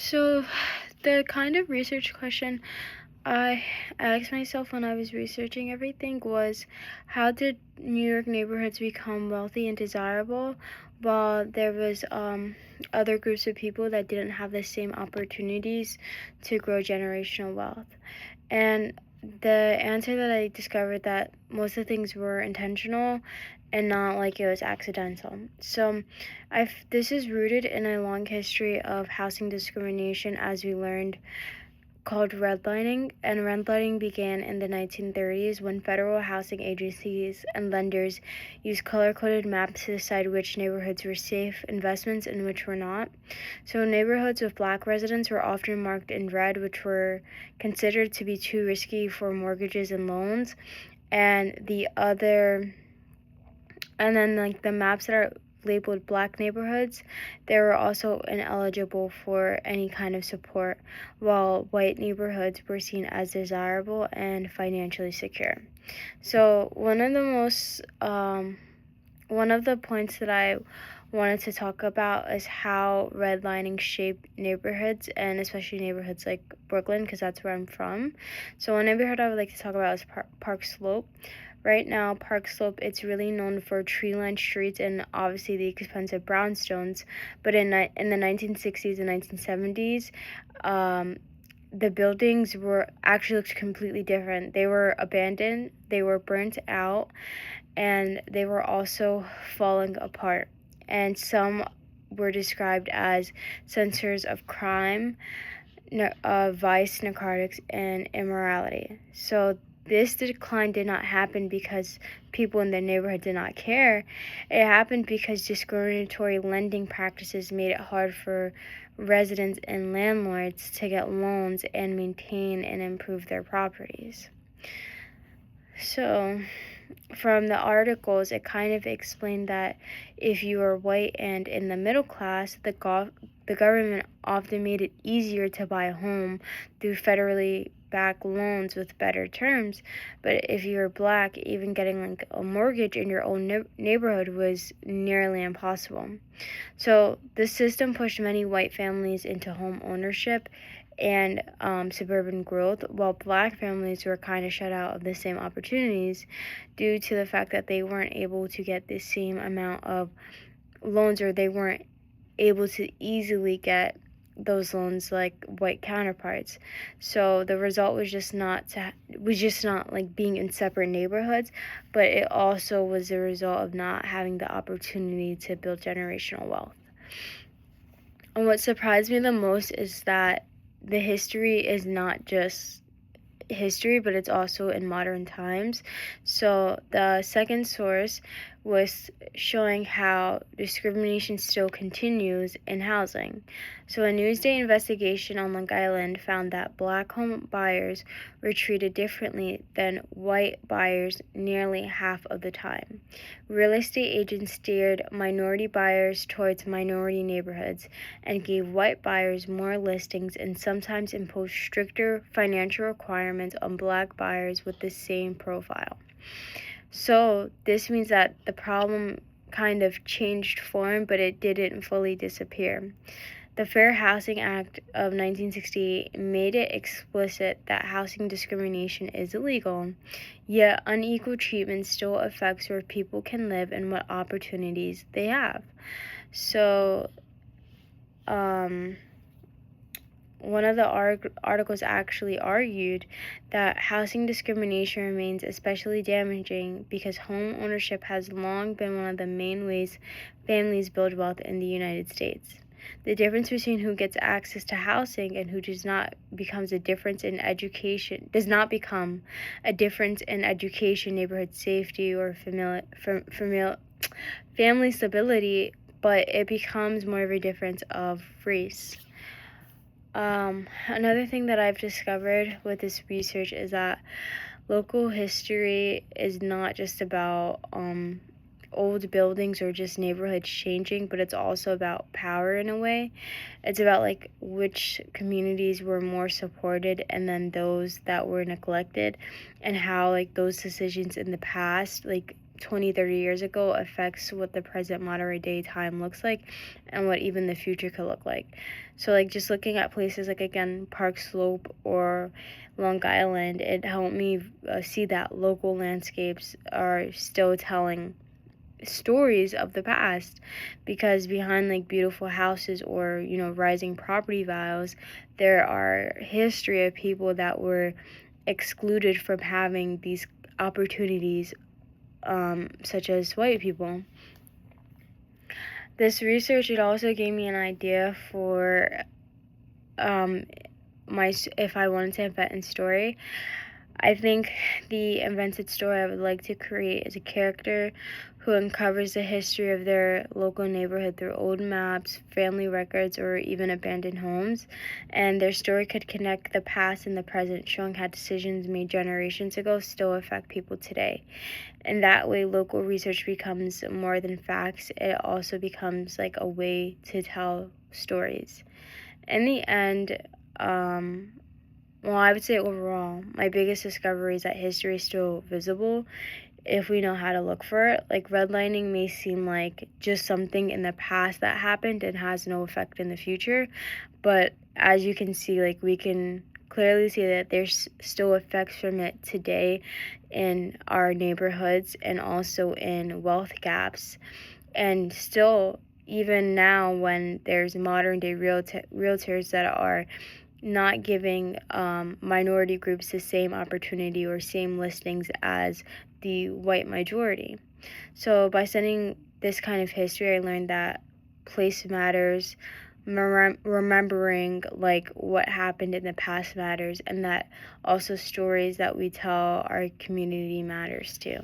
So, the kind of research question I asked myself when I was researching everything was, how did New York neighborhoods become wealthy and desirable while there was other groups of people that didn't have the same opportunities to grow generational wealth? And the answer that I discovered, that most of the things were intentional and not like it was accidental. So this is rooted in a long history of housing discrimination, as we learned, called redlining, and redlining began in the 1930s when federal housing agencies and lenders used color-coded maps to decide which neighborhoods were safe investments and which were not. So neighborhoods with black residents were often marked in red, which were considered to be too risky for mortgages and loans, and then like the maps that are labeled black neighborhoods, they were also ineligible for any kind of support, while white neighborhoods were seen as desirable and financially secure. So one of the points that I wanted to talk about is how redlining shaped neighborhoods, and especially neighborhoods like Brooklyn, because that's where I'm from. So one neighborhood I would like to talk about is Park Slope. Right now, Park Slope, it's really known for tree-lined streets and obviously the expensive brownstones. But in the 1960s and 1970s, the buildings were actually looked completely different. They were abandoned, they were burnt out, and they were also falling apart. And some were described as centers of crime, vice, narcotics, and immorality. So this decline did not happen because people in the neighborhood did not care. It happened because discriminatory lending practices made it hard for residents and landlords to get loans and maintain and improve their properties. So, from the articles, it kind of explained that if you were white and in the middle class, the government often made it easier to buy a home through federally backed loans with better terms. But if you were black, even getting like a mortgage in your own neighborhood was nearly impossible. So the system pushed many white families into home ownership and suburban growth, while black families were kind of shut out of the same opportunities due to the fact that they weren't able to get the same amount of loans, or they weren't able to easily get those loans like white counterparts. So the result was just not like being in separate neighborhoods, but it also was the result of not having the opportunity to build generational wealth. And what surprised me the most is that the history is not just history, but it's also in modern times. So the second source was showing how discrimination still continues in housing. So a Newsday investigation on Long Island found that black home buyers were treated differently than white buyers nearly half of the time. Real estate agents steered minority buyers towards minority neighborhoods and gave white buyers more listings, and sometimes imposed stricter financial requirements on black buyers with the same profile. So this means that the problem kind of changed form, but it didn't fully disappear. The Fair Housing Act of 1968 made it explicit that housing discrimination is illegal, yet unequal treatment still affects where people can live and what opportunities they have. So, one of the articles actually argued that housing discrimination remains especially damaging because home ownership has long been one of the main ways families build wealth in the United States. The difference between who gets access to housing and who does not becomes a difference in education, does not become a difference in education, neighborhood safety, or family stability, but it becomes more of a difference of race. Another thing that I've discovered with this research is that local history is not just about old buildings or just neighborhoods changing, but it's also about power in a way. It's about like which communities were more supported and then those that were neglected, and how like those decisions in the past like 20, 30 years ago affects what the present modern day time looks like and what even the future could look like. So like just looking at places like again Park Slope or Long Island, it helped me see that local landscapes are still telling stories of the past, because behind like beautiful houses or rising property values, there are history of people that were excluded from having these opportunities, such as white people. This research, it also gave me an idea for if I wanted to invent a story. I think the invented story I would like to create is a character who uncovers the history of their local neighborhood through old maps, family records, or even abandoned homes. And their story could connect the past and the present, showing how decisions made generations ago still affect people today. And that way, local research becomes more than facts. It also becomes like a way to tell stories. In the end, well, I would say overall, my biggest discovery is that history is still visible if we know how to look for it. Like redlining may seem like just something in the past that happened and has no effect in the future, but as you can see, like we can clearly see that there's still effects from it today in our neighborhoods and also in wealth gaps. And still, even now, when there's modern day realtors that are not giving minority groups the same opportunity or same listings as the white majority. So by studying this kind of history, I learned that place matters, remembering like what happened in the past matters, and that also stories that we tell our community matters too.